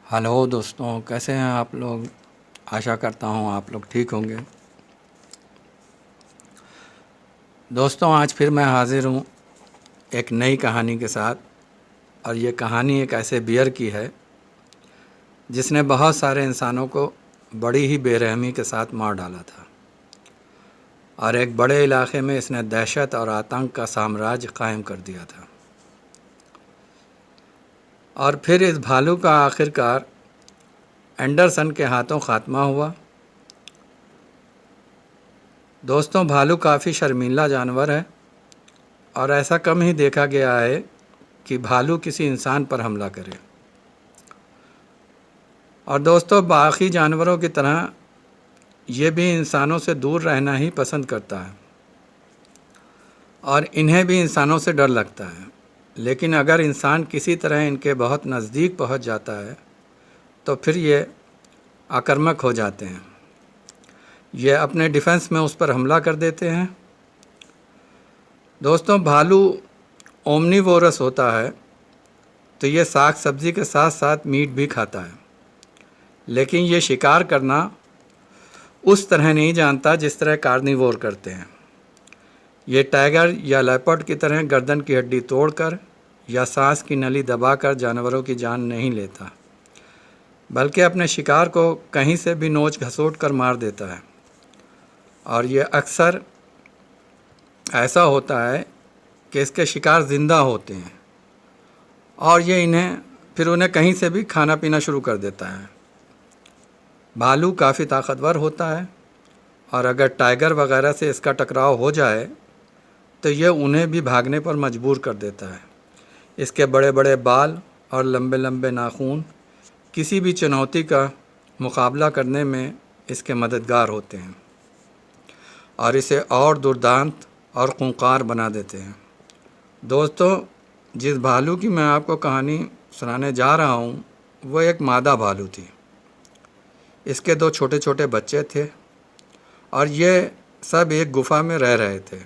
Hello दोस्तों, कैसे हैं आप लोग। आशा करता हूँ आप लोग ठीक होंगे। दोस्तों, आज फिर मैं हाज़िर हूँ एक नई कहानी के साथ। और ये कहानी एक ऐसे बियर की है जिसने बहुत सारे इंसानों को बड़ी ही बेरहमी के साथ मार डाला था और एक बड़े इलाके में इसने दहशत और आतंक का साम्राज्य कायम कर दिया था। और फिर इस भालू का आखिरकार एंडरसन के हाथों खात्मा हुआ। दोस्तों, भालू काफ़ी शर्मीला जानवर है और ऐसा कम ही देखा गया है कि भालू किसी इंसान पर हमला करे। और दोस्तों, बाकी जानवरों की तरह ये भी इंसानों से दूर रहना ही पसंद करता है और इन्हें भी इंसानों से डर लगता है। लेकिन अगर इंसान किसी तरह इनके बहुत नज़दीक पहुंच जाता है तो फिर ये आक्रामक हो जाते हैं। ये अपने डिफेंस में उस पर हमला कर देते हैं। दोस्तों, भालू ओमनीवोरस होता है तो ये साग सब्ज़ी के साथ साथ मीट भी खाता है, लेकिन ये शिकार करना उस तरह नहीं जानता जिस तरह कार्निवोर करते हैं। ये टाइगर या लेपर्ड की तरह गर्दन की हड्डी तोड़कर या सांस की नली दबाकर जानवरों की जान नहीं लेता, बल्कि अपने शिकार को कहीं से भी नोच घसोट कर मार देता है। और ये अक्सर ऐसा होता है कि इसके शिकार ज़िंदा होते हैं और ये उन्हें कहीं से भी खाना पीना शुरू कर देता है। भालू काफ़ी ताकतवर होता है और अगर टाइगर वगैरह से इसका टकराव हो जाए तो ये उन्हें भी भागने पर मजबूर कर देता है। इसके बड़े बड़े बाल और लंबे लंबे नाखून किसी भी चुनौती का मुकाबला करने में इसके मददगार होते हैं और इसे और दुर्दांत और खूंखार बना देते हैं। दोस्तों, जिस भालू की मैं आपको कहानी सुनाने जा रहा हूँ वो एक मादा भालू थी। इसके 2 छोटे छोटे बच्चे थे और ये सब एक गुफा में रह रहे थे।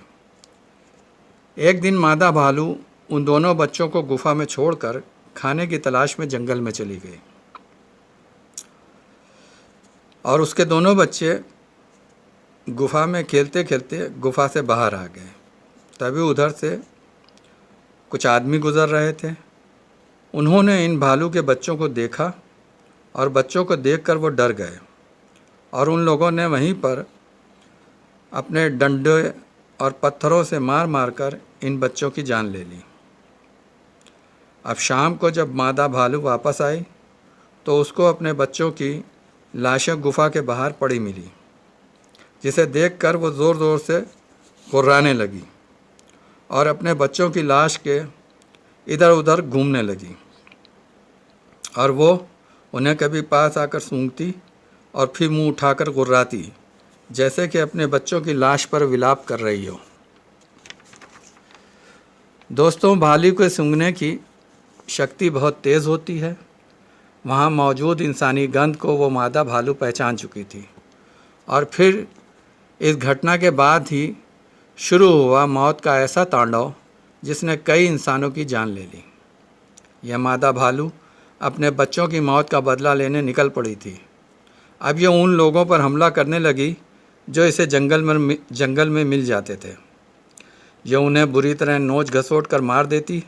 एक दिन मादा भालू उन दोनों बच्चों को गुफा में छोड़कर खाने की तलाश में जंगल में चली गई और उसके दोनों बच्चे गुफा में खेलते खेलते गुफा से बाहर आ गए। तभी उधर से कुछ आदमी गुज़र रहे थे। उन्होंने इन भालू के बच्चों को देखा और बच्चों को देखकर वो डर गए और उन लोगों ने वहीं पर अपने डंडे और पत्थरों से मार मार कर इन बच्चों की जान ले ली। अब शाम को जब मादा भालू वापस आई तो उसको अपने बच्चों की लाशें गुफा के बाहर पड़ी मिली, जिसे देखकर वो ज़ोर ज़ोर से गुर्राने लगी और अपने बच्चों की लाश के इधर उधर घूमने लगी और वो उन्हें कभी पास आकर सूंघती और फिर मुंह उठाकर गुर्राती, जैसे कि अपने बच्चों की लाश पर विलाप कर रही हो। दोस्तों, भालू के सूंघने की शक्ति बहुत तेज़ होती है। वहाँ मौजूद इंसानी गंध को वो मादा भालू पहचान चुकी थी और फिर इस घटना के बाद ही शुरू हुआ मौत का ऐसा तांडव जिसने कई इंसानों की जान ले ली। यह मादा भालू अपने बच्चों की मौत का बदला लेने निकल पड़ी थी। अब ये उन लोगों पर हमला करने लगी जो इसे जंगल में मिल जाते थे। यह उन्हें बुरी तरह नोच घसोट कर मार देती,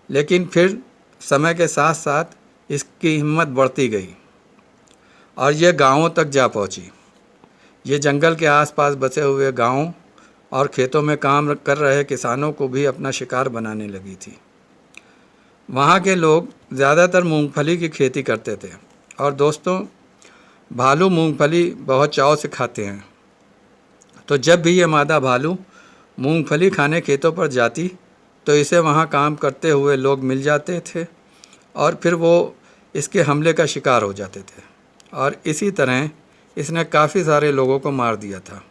लेकिन फिर समय के साथ साथ इसकी हिम्मत बढ़ती गई और यह गांवों तक जा पहुंची। ये जंगल के आसपास बसे हुए गांवों और खेतों में काम कर रहे किसानों को भी अपना शिकार बनाने लगी थी। वहाँ के लोग ज़्यादातर मूंगफली की खेती करते थे और दोस्तों, भालू मूंगफली बहुत चाव से खाते हैं। तो जब भी ये मादा भालू मूंगफली खाने खेतों पर जाती तो इसे वहाँ काम करते हुए लोग मिल जाते थे और फिर वो इसके हमले का शिकार हो जाते थे और इसी तरह इसने काफ़ी सारे लोगों को मार दिया था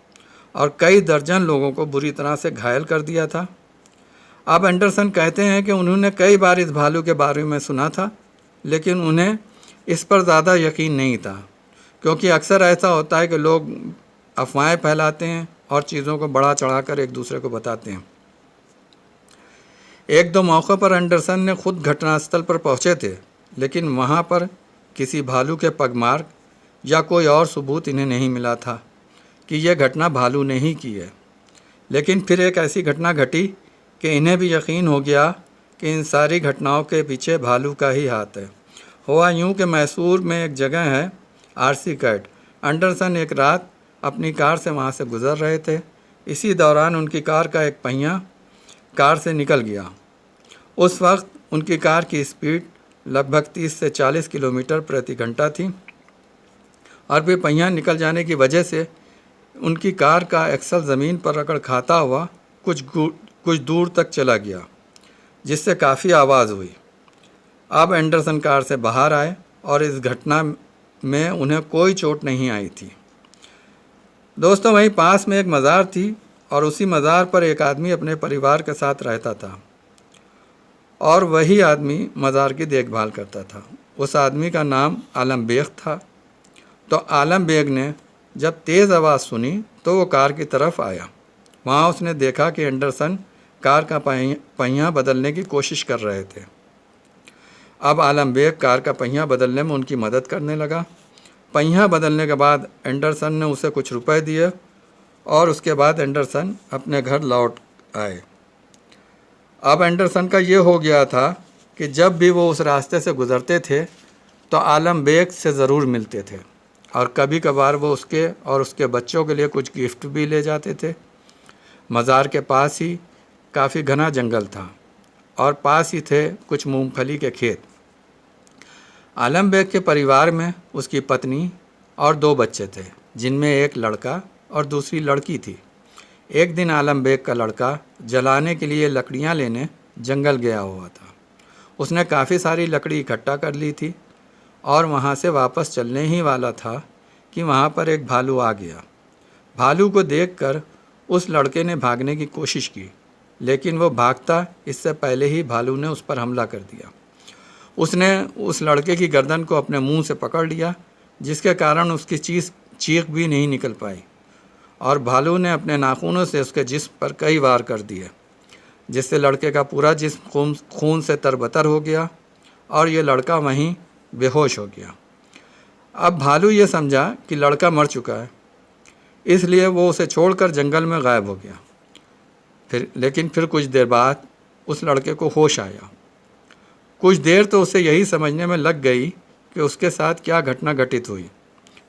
और कई दर्जन लोगों को बुरी तरह से घायल कर दिया था। अब एंडरसन कहते हैं कि उन्होंने कई बार इस भालू के बारे में सुना था, लेकिन उन्हें इस पर ज़्यादा यकीन नहीं था, क्योंकि अक्सर ऐसा होता है कि लोग अफवाहें फैलाते हैं और चीज़ों को बढ़ा चढ़ाकर एक दूसरे को बताते हैं। 1-2 मौक़ों पर एंडरसन ने खुद घटनास्थल पर पहुंचे थे, लेकिन वहां पर किसी भालू के पगमार्क या कोई और सबूत इन्हें नहीं मिला था कि यह घटना भालू ने ही की है। लेकिन फिर एक ऐसी घटना घटी कि इन्हें भी यकीन हो गया कि इन सारी घटनाओं के पीछे भालू का ही हाथ है। हुआ यूं कि मैसूर में एक जगह है आरसी कैट। एंडरसन एक रात अपनी कार से वहां से गुजर रहे थे। इसी दौरान उनकी कार का एक पहिया कार से निकल गया। उस वक्त उनकी कार की स्पीड लगभग 30 से 40 किलोमीटर प्रति घंटा थी और फिर पहिया निकल जाने की वजह से उनकी कार का एक्सल ज़मीन पर रगड़ खाता हुआ कुछ दूर तक चला गया, जिससे काफ़ी आवाज़ हुई। अब एंडरसन कार से बाहर आए और इस घटना में उन्हें कोई चोट नहीं आई थी। दोस्तों, वहीं पास में एक मज़ार थी और उसी मज़ार पर एक आदमी अपने परिवार के साथ रहता था और वही आदमी मज़ार की देखभाल करता था। उस आदमी का नाम आलम बेग था। तो आलम बेग ने जब तेज़ आवाज़ सुनी तो वो कार की तरफ आया। वहाँ उसने देखा कि एंडरसन कार का पहिया बदलने की कोशिश कर रहे थे। अब आलम बेग कार का पहिया बदलने में उनकी मदद करने लगा। पहिया बदलने के बाद एंडरसन ने उसे कुछ रुपए दिए और उसके बाद एंडरसन अपने घर लौट आए। अब एंडरसन का ये हो गया था कि जब भी वो उस रास्ते से गुज़रते थे तो आलम बेग से ज़रूर मिलते थे और कभी कभार वो उसके और उसके बच्चों के लिए कुछ गिफ्ट भी ले जाते थे। मज़ार के पास ही काफ़ी घना जंगल था और पास ही थे कुछ मूंगफली के खेत। आलम बेग के परिवार में उसकी पत्नी और 2 बच्चे थे, जिनमें एक लड़का और दूसरी लड़की थी। एक दिन आलम बेग का लड़का जलाने के लिए लकड़ियां लेने जंगल गया हुआ था। उसने काफ़ी सारी लकड़ी इकट्ठा कर ली थी और वहां से वापस चलने ही वाला था कि वहां पर एक भालू आ गया। भालू को देखकर उस लड़के ने भागने की कोशिश की, लेकिन वो भागता इससे पहले ही भालू ने उस पर हमला कर दिया। उसने उस लड़के की गर्दन को अपने मुंह से पकड़ लिया, जिसके कारण उसकी चीख भी नहीं निकल पाई और भालू ने अपने नाखूनों से उसके जिस्म पर कई वार कर दिए, जिससे लड़के का पूरा जिस्म खून से तरबतर हो गया और ये लड़का वहीं बेहोश हो गया। अब भालू ये समझा कि लड़का मर चुका है, इसलिए वो उसे छोड़कर जंगल में गायब हो गया। लेकिन फिर कुछ देर बाद उस लड़के को होश आया। कुछ देर तो उसे यही समझने में लग गई कि उसके साथ क्या घटना घटित हुई।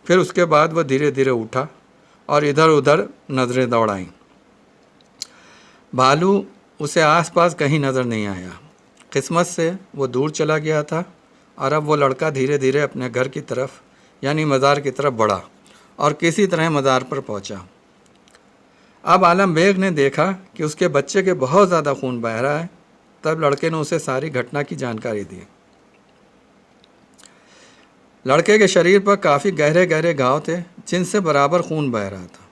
फिर उसके बाद वह धीरे धीरे उठा और इधर उधर नज़रें दौड़ाईं। भालू उसे आसपास कहीं नज़र नहीं आया। किस्मत से वो दूर चला गया था और अब वो लड़का धीरे धीरे अपने घर की तरफ यानी मज़ार की तरफ बढ़ा और किसी तरह मज़ार पर पहुंचा। अब आलम बेग ने देखा कि उसके बच्चे के बहुत ज़्यादा खून बह रहा है। तब लड़के ने उसे सारी घटना की जानकारी दी। लड़के के शरीर पर काफ़ी गहरे गहरे घाव थे, जिनसे बराबर खून बह रहा था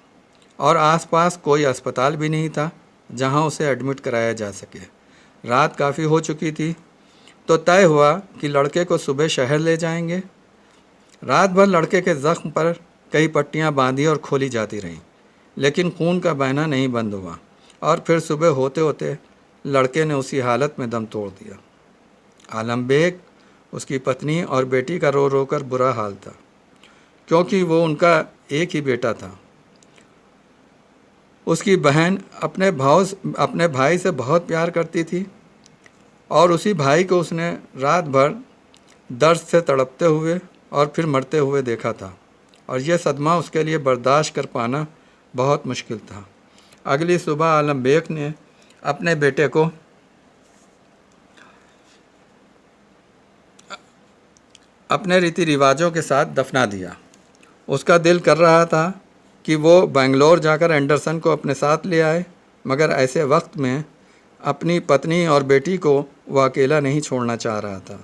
और आसपास कोई अस्पताल भी नहीं था जहां उसे एडमिट कराया जा सके। रात काफ़ी हो चुकी थी, तो तय हुआ कि लड़के को सुबह शहर ले जाएंगे। रात भर लड़के के ज़ख्म पर कई पट्टियां बांधी और खोली जाती रहीं, लेकिन खून का बहना नहीं बंद हुआ और फिर सुबह होते होते लड़के ने उसी हालत में दम तोड़ दिया। आलम बेग, उसकी पत्नी और बेटी का रो रो कर बुरा हाल था, क्योंकि वो उनका एक ही बेटा था। उसकी बहन अपने भाई से बहुत प्यार करती थी और उसी भाई को उसने रात भर दर्द से तड़पते हुए और फिर मरते हुए देखा था और यह सदमा उसके लिए बर्दाश्त कर पाना बहुत मुश्किल था। अगली सुबह आलम बेग ने अपने बेटे को अपने रीति रिवाजों के साथ दफना दिया। उसका दिल कर रहा था कि वो बेंगलोर जाकर एंडरसन को अपने साथ ले आए, मगर ऐसे वक्त में अपनी पत्नी और बेटी को वह अकेला नहीं छोड़ना चाह रहा था।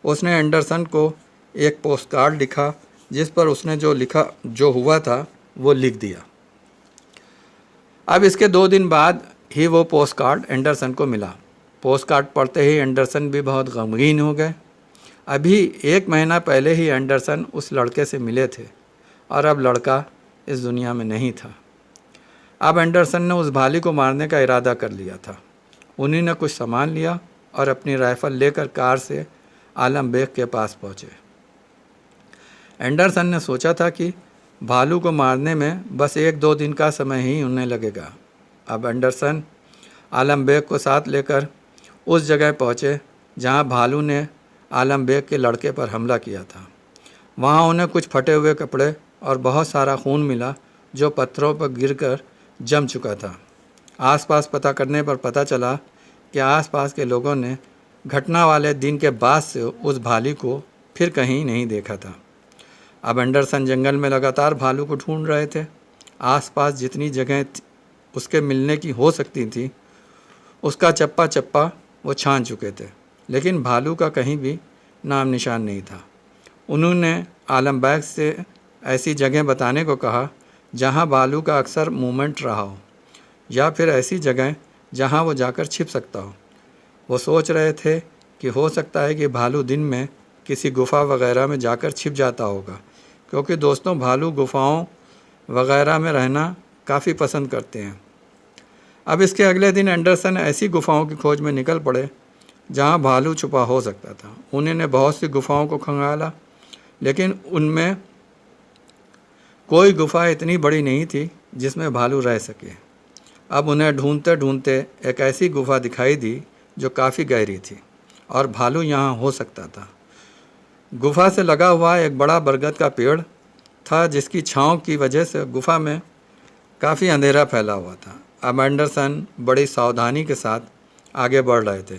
उसने एंडरसन को एक पोस्ट कार्ड लिखा, जिस पर उसने जो हुआ था वो लिख दिया। अब इसके 2 दिन बाद ही वो पोस्ट कार्ड एंडरसन को मिला। पोस्ट कार्ड पढ़ते ही एंडरसन भी बहुत गमगीन हो गए। अभी 1 महीना पहले ही एंडरसन उस लड़के से मिले थे और अब लड़का इस दुनिया में नहीं था। अब एंडरसन ने उस भालू को मारने का इरादा कर लिया था। उन्हीं ने कुछ सामान लिया और अपनी राइफ़ल लेकर कार से आलम बेग के पास पहुँचे। एंडरसन ने सोचा था कि भालू को मारने में बस 1-2 दिन का समय ही उन्हें लगेगा। अब एंडरसन आलम बेग को साथ लेकर उस जगह पहुँचे जहाँ भालू ने आलम बेग के लड़के पर हमला किया था। वहाँ उन्हें कुछ फटे हुए कपड़े और बहुत सारा खून मिला जो पत्थरों पर गिरकर जम चुका था। आसपास पता करने पर पता चला कि आसपास के लोगों ने घटना वाले दिन के बाद से उस भालू को फिर कहीं नहीं देखा था। अब एंडरसन जंगल में लगातार भालू को ढूंढ रहे थे। आसपास जितनी जगह उसके मिलने की हो सकती थी उसका चप्पा चप्पा वो छान चुके थे, लेकिन भालू का कहीं भी नाम निशान नहीं था। उन्होंने आलम बेग से ऐसी जगह बताने को कहा जहां भालू का अक्सर मूवमेंट रहा हो, या फिर ऐसी जगह जहां वो जाकर छिप सकता हो। वो सोच रहे थे कि हो सकता है कि भालू दिन में किसी गुफा वगैरह में जाकर छिप जाता होगा, क्योंकि दोस्तों भालू गुफाओं वगैरह में रहना काफ़ी पसंद करते हैं। अब इसके अगले दिन एंडरसन ऐसी गुफाओं की खोज में निकल पड़े जहां भालू छुपा हो सकता था। उन्होंने बहुत सी गुफाओं को खंगाला, लेकिन उनमें कोई गुफा इतनी बड़ी नहीं थी जिसमें भालू रह सके। अब उन्हें ढूंढते ढूंढते एक ऐसी गुफा दिखाई दी जो काफ़ी गहरी थी और भालू यहाँ हो सकता था। गुफा से लगा हुआ एक बड़ा बरगद का पेड़ था जिसकी छाँव की वजह से गुफा में काफ़ी अंधेरा फैला हुआ था। अब एंडरसन बड़ी सावधानी के साथ आगे बढ़ रहे थे,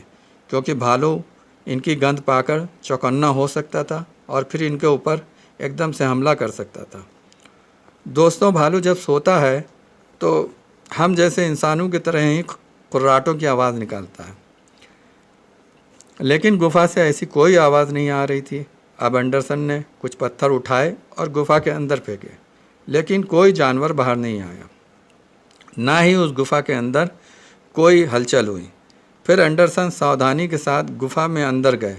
क्योंकि भालू इनकी गंध पाकर चौकन्ना हो सकता था और फिर इनके ऊपर एकदम से हमला कर सकता था। दोस्तों, भालू जब सोता है तो हम जैसे इंसानों की तरह ही कुर्राटों की आवाज़ निकालता है, लेकिन गुफा से ऐसी कोई आवाज़ नहीं आ रही थी। अब एंडरसन ने कुछ पत्थर उठाए और गुफा के अंदर फेंके, लेकिन कोई जानवर बाहर नहीं आया, ना ही उस गुफा के अंदर कोई हलचल हुई। फिर एंडरसन सावधानी के साथ गुफा में अंदर गए,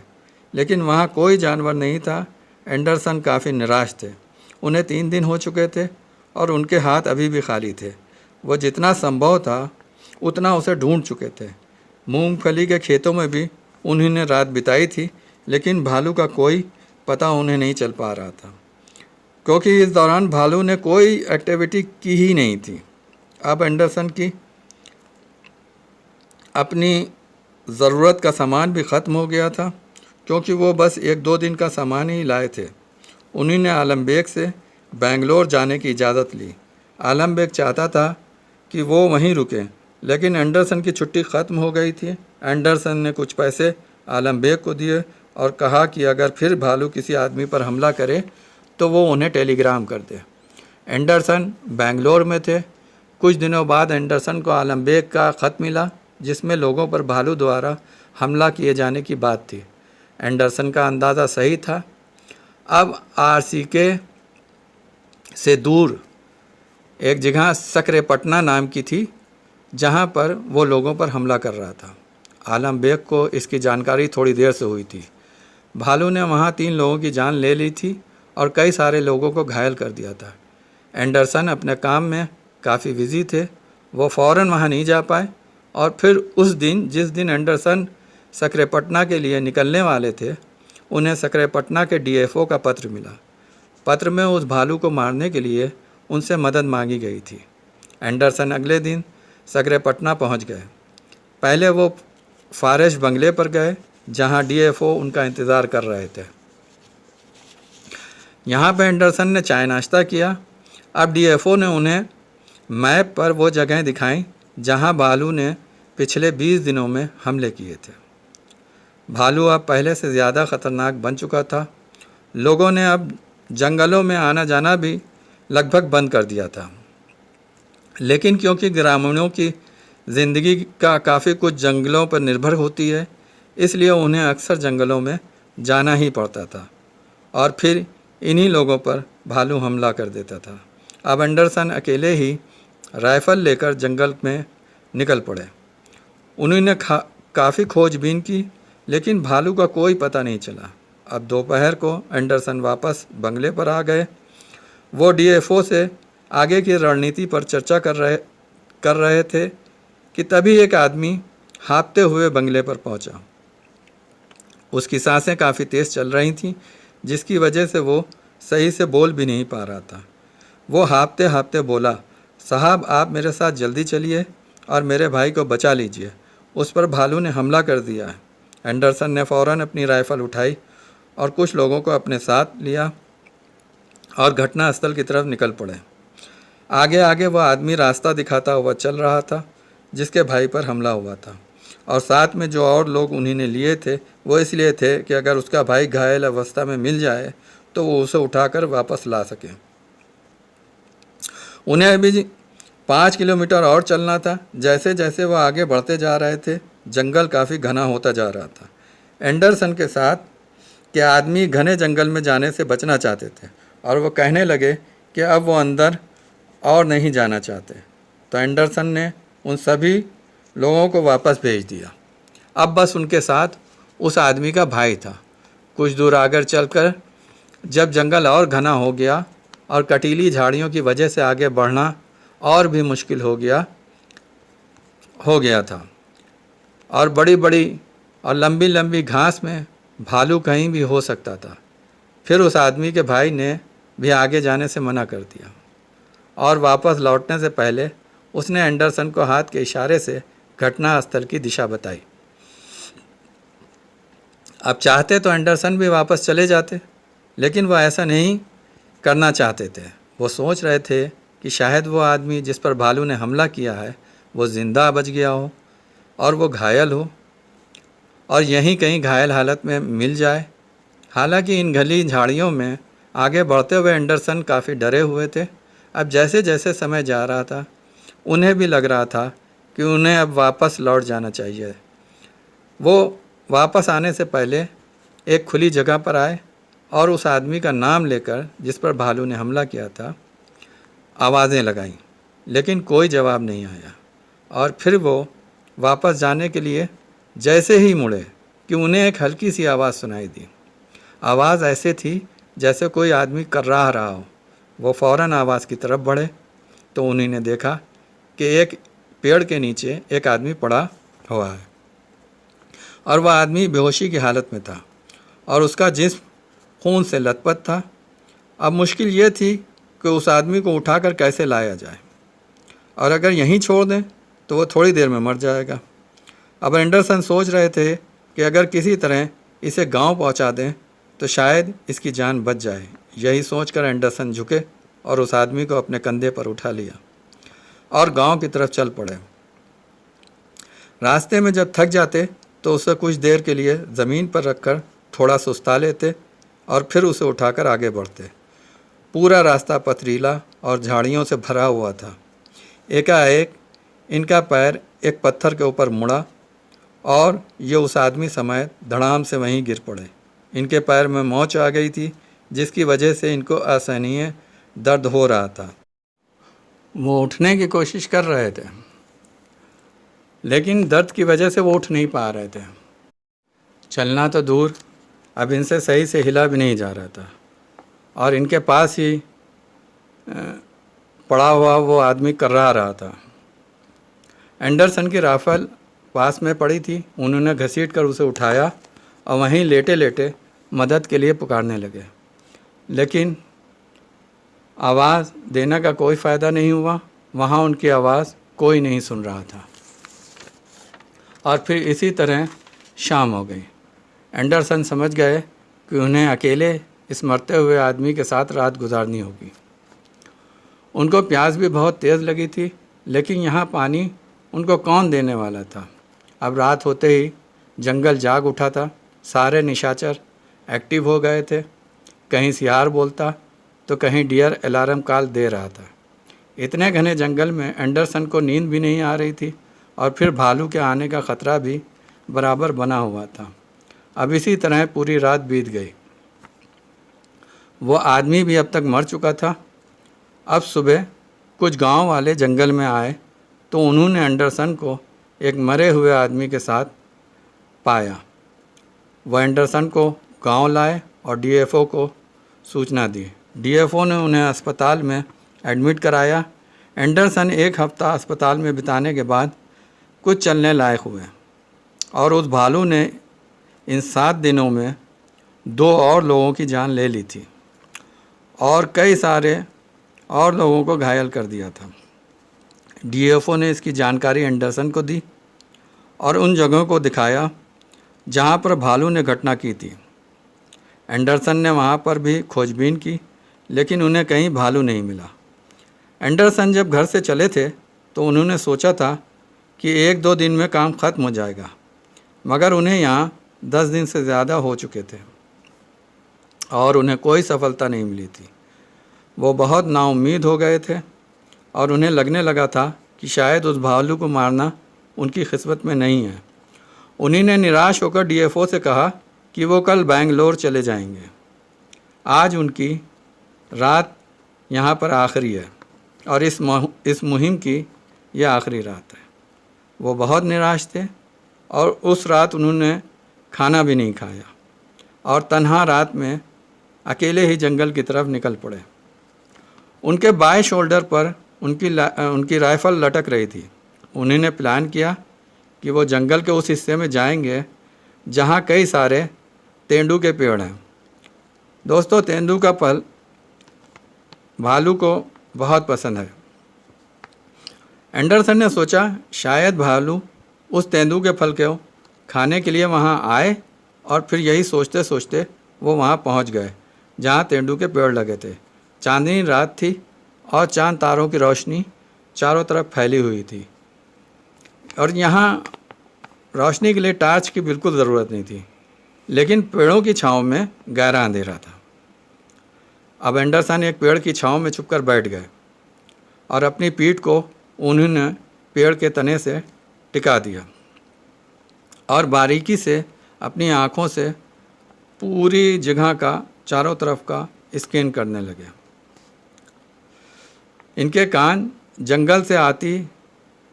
लेकिन वहाँ कोई जानवर नहीं था। एंडरसन काफ़ी निराश थे। उन्हें 3 दिन हो चुके थे और उनके हाथ अभी भी खाली थे। वो जितना संभव था उतना उसे ढूंढ चुके थे। मूंगफली के खेतों में भी उन्होंने रात बिताई थी, लेकिन भालू का कोई पता उन्हें नहीं चल पा रहा था, क्योंकि इस दौरान भालू ने कोई एक्टिविटी की ही नहीं थी। अब एंडरसन की अपनी ज़रूरत का सामान भी ख़त्म हो गया था, क्योंकि वो बस 1-2 दिन का सामान ही लाए थे। उन्होंने आलम बेग से बेंगलोर जाने की इजाज़त ली। आलम बेग चाहता था कि वो वहीं रुके, लेकिन एंडरसन की छुट्टी ख़त्म हो गई थी। एंडरसन ने कुछ पैसे आलम बेग को दिए और कहा कि अगर फिर भालू किसी आदमी पर हमला करे तो वो उन्हें टेलीग्राम कर दे। एंडरसन बेंगलोर में थे। कुछ दिनों बाद एंडरसन को आलम बेग का ख़त मिला जिसमें लोगों पर भालू द्वारा हमला किए जाने की बात थी। एंडरसन का अंदाज़ा सही था। अब आरसीके से दूर एक जगह सकरेपटना नाम की थी जहां पर वो लोगों पर हमला कर रहा था। आलम बेग को इसकी जानकारी थोड़ी देर से हुई थी। भालू ने वहां 3 लोगों की जान ले ली थी और कई सारे लोगों को घायल कर दिया था। एंडरसन अपने काम में काफ़ी बिजी थे, वो फ़ौरन वहां नहीं जा पाए। और फिर उस दिन जिस दिन एंडरसन सकरेपटना के लिए निकलने वाले थे, उन्हें सकरेपटना के डीएफओ का पत्र मिला। पत्र में उस भालू को मारने के लिए उनसे मदद मांगी गई थी। एंडरसन अगले दिन सकरेपटना पहुंच गए। पहले वो फारेस्ट बंगले पर गए जहां डीएफओ उनका इंतज़ार कर रहे थे। यहाँ पे एंडरसन ने चाय नाश्ता किया। अब डीएफओ ने उन्हें मैप पर वो जगह दिखाई जहां भालू ने पिछले 20 दिनों में हमले किए थे। भालू अब पहले से ज़्यादा ख़तरनाक बन चुका था। लोगों ने अब जंगलों में आना जाना भी लगभग बंद कर दिया था, लेकिन क्योंकि ग्रामीणों की ज़िंदगी का काफ़ी कुछ जंगलों पर निर्भर होती है, इसलिए उन्हें अक्सर जंगलों में जाना ही पड़ता था और फिर इन्हीं लोगों पर भालू हमला कर देता था। अब एंडरसन अकेले ही राइफ़ल लेकर जंगल में निकल पड़े। उन्होंने काफ़ी खोजबीन की, लेकिन भालू का कोई पता नहीं चला। अब दोपहर को एंडरसन वापस बंगले पर आ गए। वो डीएफओ से आगे की रणनीति पर चर्चा कर रहे थे कि तभी एक आदमी हाँफते हुए बंगले पर पहुंचा। उसकी सांसें काफ़ी तेज़ चल रही थीं, जिसकी वजह से वो सही से बोल भी नहीं पा रहा था। वो हाँफते हाँफते बोला, साहब आप मेरे साथ जल्दी चलिए और मेरे भाई को बचा लीजिए, उस पर भालू ने हमला कर दिया है। एंडरसन ने फ़ौरन अपनी राइफ़ल उठाई और कुछ लोगों को अपने साथ लिया और घटनास्थल की तरफ निकल पड़े। आगे आगे वह आदमी रास्ता दिखाता हुआ चल रहा था जिसके भाई पर हमला हुआ था, और साथ में जो और लोग उन्हीं ने लिए थे वो इसलिए थे कि अगर उसका भाई घायल अवस्था में मिल जाए तो वो उसे उठाकर वापस ला सके। उन्हें अभी 5 किलोमीटर और चलना था। जैसे जैसे वह आगे बढ़ते जा रहे थे जंगल काफ़ी घना होता जा रहा था। एंडरसन के साथ के आदमी घने जंगल में जाने से बचना चाहते थे और वो कहने लगे कि अब वो अंदर और नहीं जाना चाहते। तो एंडरसन ने उन सभी लोगों को वापस भेज दिया। अब बस उनके साथ उस आदमी का भाई था। कुछ दूर आगे चलकर जब जंगल और घना हो गया और कटीली झाड़ियों की वजह से आगे बढ़ना और भी मुश्किल हो गया था, और बड़ी बड़ी और लंबी लंबी घास में भालू कहीं भी हो सकता था। फिर उस आदमी के भाई ने भी आगे जाने से मना कर दिया और वापस लौटने से पहले उसने एंडरसन को हाथ के इशारे से घटनास्थल की दिशा बताई। अब चाहते तो एंडरसन भी वापस चले जाते, लेकिन वह ऐसा नहीं करना चाहते थे। वो सोच रहे थे कि शायद वो आदमी जिस पर भालू ने हमला किया है वो ज़िंदा बच गया हो और वो घायल हो और यहीं कहीं घायल हालत में मिल जाए। हालांकि इन घनी झाड़ियों में आगे बढ़ते हुए एंडरसन काफ़ी डरे हुए थे। अब जैसे जैसे समय जा रहा था उन्हें भी लग रहा था कि उन्हें अब वापस लौट जाना चाहिए। वो वापस आने से पहले एक खुली जगह पर आए और उस आदमी का नाम लेकर जिस पर भालू ने हमला किया था आवाज़ें लगाईं, लेकिन कोई जवाब नहीं आया। और फिर वो वापस जाने के लिए जैसे ही मुड़े कि उन्हें एक हल्की सी आवाज़ सुनाई दी। आवाज़ ऐसे थी जैसे कोई आदमी कर्राह रहा हो। वो फ़ौरन आवाज़ की तरफ बढ़े तो उन्हीं ने देखा कि एक पेड़ के नीचे एक आदमी पड़ा हुआ है और वह आदमी बेहोशी की हालत में था और उसका जिस्म खून से लथपथ था। अब मुश्किल ये थी कि उस आदमी को उठाकर कैसे लाया जाए, और अगर यहीं छोड़ दें तो वो थोड़ी देर में मर जाएगा। अब एंडरसन सोच रहे थे कि अगर किसी तरह इसे गांव पहुंचा दें तो शायद इसकी जान बच जाए। यही सोचकर एंडरसन झुके और उस आदमी को अपने कंधे पर उठा लिया और गांव की तरफ चल पड़े। रास्ते में जब थक जाते तो उसे कुछ देर के लिए ज़मीन पर रखकर थोड़ा सुस्ता लेते और फिर उसे उठाकर आगे बढ़ते। पूरा रास्ता पथरीला और झाड़ियों से भरा हुआ था। एकाएक इनका पैर एक पत्थर के ऊपर मुड़ा और ये उस आदमी समेत धड़ाम से वहीं गिर पड़े। इनके पैर में मोच आ गई थी जिसकी वजह से इनको असहनीय दर्द हो रहा था। वो उठने की कोशिश कर रहे थे लेकिन दर्द की वजह से वो उठ नहीं पा रहे थे। चलना तो दूर, अब इनसे सही से हिला भी नहीं जा रहा था और इनके पास ही पड़ा हुआ वो आदमी कर्रा रहा था। एंडरसन की राइफल पास में पड़ी थी। उन्होंने घसीट कर उसे उठाया और वहीं लेटे लेटे मदद के लिए पुकारने लगे, लेकिन आवाज़ देने का कोई फ़ायदा नहीं हुआ। वहाँ उनकी आवाज़ कोई नहीं सुन रहा था और फिर इसी तरह शाम हो गई। एंडरसन समझ गए कि उन्हें अकेले इस मरते हुए आदमी के साथ रात गुजारनी होगी। उनको प्यास भी बहुत तेज़ लगी थी, लेकिन यहाँ पानी उनको कौन देने वाला था। अब रात होते ही जंगल जाग उठा था। सारे निशाचर एक्टिव हो गए थे। कहीं सियार बोलता तो कहीं डियर अलार्म कॉल दे रहा था। इतने घने जंगल में एंडरसन को नींद भी नहीं आ रही थी और फिर भालू के आने का ख़तरा भी बराबर बना हुआ था। अब इसी तरह पूरी रात बीत गई। वो आदमी भी अब तक मर चुका था। अब सुबह कुछ गांव वाले जंगल में आए तो उन्होंने एंडरसन को एक मरे हुए आदमी के साथ पाया। वह एंडरसन को गांव लाए और डीएफओ को सूचना दी। डीएफओ ने उन्हें अस्पताल में एडमिट कराया। एंडरसन 1 हफ्ता अस्पताल में बिताने के बाद कुछ चलने लायक हुए और उस भालू ने इन 7 दिनों में 2 और लोगों की जान ले ली थी। और कई सारे और लोगों को घायल कर दिया था। डीएफओ ने इसकी जानकारी एंडरसन को दी और उन जगहों को दिखाया जहां पर भालू ने घटना की थी। एंडरसन ने वहां पर भी खोजबीन की, लेकिन उन्हें कहीं भालू नहीं मिला। एंडरसन जब घर से चले थे तो उन्होंने सोचा था कि 1-2 दिन में काम खत्म हो जाएगा, मगर उन्हें यहाँ 10 दिन से ज़्यादा हो चुके थे और उन्हें कोई सफलता नहीं मिली थी। वो बहुत नाउम्मीद हो गए थे और उन्हें लगने लगा था कि शायद उस भालू को मारना उनकी किस्मत में नहीं है। उन्हीं ने निराश होकर डीएफओ से कहा कि वो कल बेंगलोर चले जाएंगे। आज उनकी रात यहाँ पर आखिरी है और इस मुहिम की यह आखिरी रात है। वो बहुत निराश थे और उस रात उन्होंने खाना भी नहीं खाया और तन्हा रात में अकेले ही जंगल की तरफ निकल पड़े। उनके बाएं शोल्डर पर उनकी राइफ़ल लटक रही थी। उन्होंने प्लान किया कि वो जंगल के उस हिस्से में जाएंगे जहाँ कई सारे तेंदू के पेड़ हैं। दोस्तों, तेंदू का फल भालू को बहुत पसंद है। एंडरसन ने सोचा शायद भालू उस तेंदू के फल को खाने के लिए वहाँ आए, और फिर यही सोचते सोचते वो वहाँ पहुँच गए जहाँ तेंदू के पेड़ लगे थे। चांदनी रात थी और चांद तारों की रोशनी चारों तरफ फैली हुई थी और यहाँ रोशनी के लिए टार्च की बिल्कुल ज़रूरत नहीं थी, लेकिन पेड़ों की छाँव में गहरा अंधेरा था। अब एंडरसन एक पेड़ की छाँव में छुपकर बैठ गए और अपनी पीठ को उन्होंने पेड़ के तने से टिका दिया और बारीकी से अपनी आँखों से पूरी जगह का चारों तरफ का स्कैन करने लगे। इनके कान जंगल से आती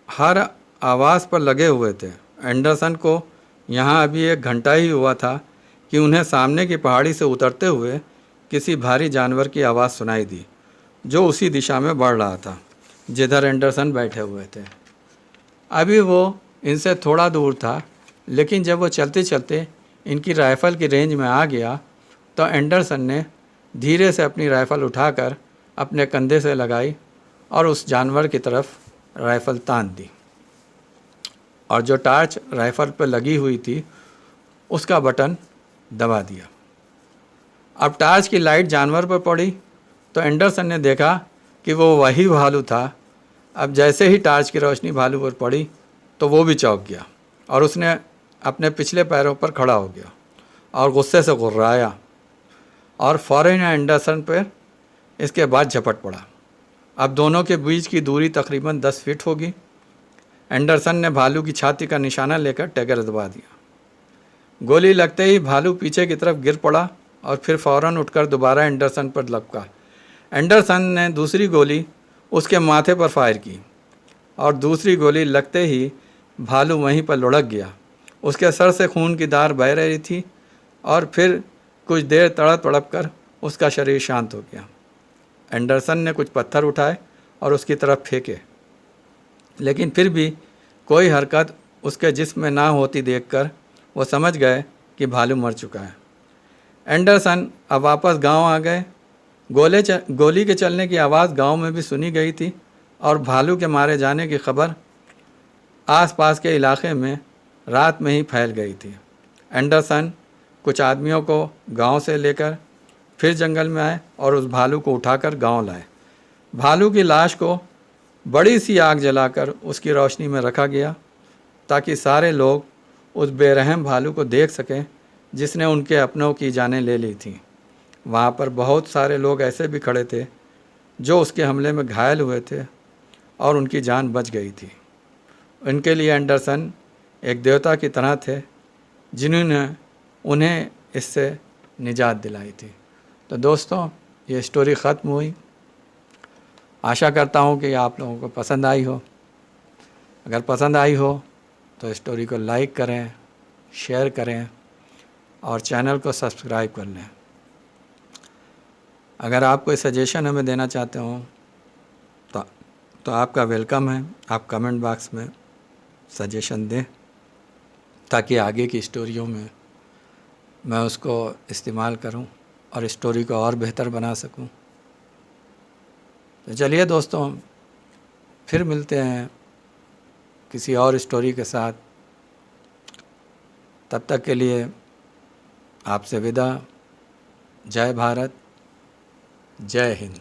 हर आवाज़ पर लगे हुए थे। एंडरसन को यहाँ अभी 1 घंटा ही हुआ था कि उन्हें सामने की पहाड़ी से उतरते हुए किसी भारी जानवर की आवाज़ सुनाई दी, जो उसी दिशा में बढ़ रहा था जिधर एंडरसन बैठे हुए थे। अभी वो इनसे थोड़ा दूर था, लेकिन जब वो चलते चलते इनकी राइफ़ल की रेंज में आ गया तो एंडरसन ने धीरे से अपनी राइफ़ल उठाकर अपने कंधे से लगाई और उस जानवर की तरफ राइफ़ल तान दी और जो टार्च राइफ़ल पर लगी हुई थी उसका बटन दबा दिया। अब टार्च की लाइट जानवर पर पड़ी तो एंडरसन ने देखा कि वो वही भालू था। अब जैसे ही टार्च की रोशनी भालू पर पड़ी तो वो भी चौंक गया और उसने अपने पिछले पैरों पर खड़ा हो गया और गुस्से से गुर्राया और फ़ौरन एंडरसन पर इसके बाद झपट पड़ा। अब दोनों के बीच की दूरी तकरीबन 10 फीट होगी। एंडरसन ने भालू की छाती का निशाना लेकर टैगर दबा दिया। गोली लगते ही भालू पीछे की तरफ गिर पड़ा और फिर फ़ौरन उठकर दोबारा एंडरसन पर लपका। एंडरसन ने दूसरी गोली उसके माथे पर फायर की और दूसरी गोली लगते ही भालू वहीं पर लुढ़क गया। उसके सर से खून की धार बह रही थी और फिर कुछ देर तड़प तड़प कर उसका शरीर शांत हो गया। एंडरसन ने कुछ पत्थर उठाए और उसकी तरफ फेंके, लेकिन फिर भी कोई हरकत उसके जिस्म में ना होती देखकर वो समझ गए कि भालू मर चुका है। एंडरसन अब वापस गांव आ गए। गोली के चलने की आवाज़ गांव में भी सुनी गई थी और भालू के मारे जाने की खबर आसपास के इलाके में रात में ही फैल गई थी। एंडरसन कुछ आदमियों को गांव से लेकर फिर जंगल में आए और उस भालू को उठाकर गांव लाए। भालू की लाश को बड़ी सी आग जलाकर उसकी रोशनी में रखा गया ताकि सारे लोग उस बेरहम भालू को देख सकें जिसने उनके अपनों की जानें ले ली थीं। वहाँ पर बहुत सारे लोग ऐसे भी खड़े थे जो उसके हमले में घायल हुए थे और उनकी जान बच गई थी। उनके लिए एंडरसन एक देवता की तरह थे जिन्होंने उन्हें इससे निजात दिलाई थी। तो दोस्तों, ये स्टोरी ख़त्म हुई। आशा करता हूँ कि आप लोगों को पसंद आई हो। अगर पसंद आई हो तो स्टोरी को लाइक करें, शेयर करें और चैनल को सब्सक्राइब कर लें। अगर आप कोई सजेशन हमें देना चाहते हो तो आपका वेलकम है। आप कमेंट बॉक्स में सजेशन दें ताकि आगे की स्टोरियों में मैं उसको इस्तेमाल करूं और स्टोरी को और बेहतर बना सकूं। तो चलिए दोस्तों, फिर मिलते हैं किसी और स्टोरी के साथ। तब तक के लिए आपसे विदा। जय भारत, जय हिंद।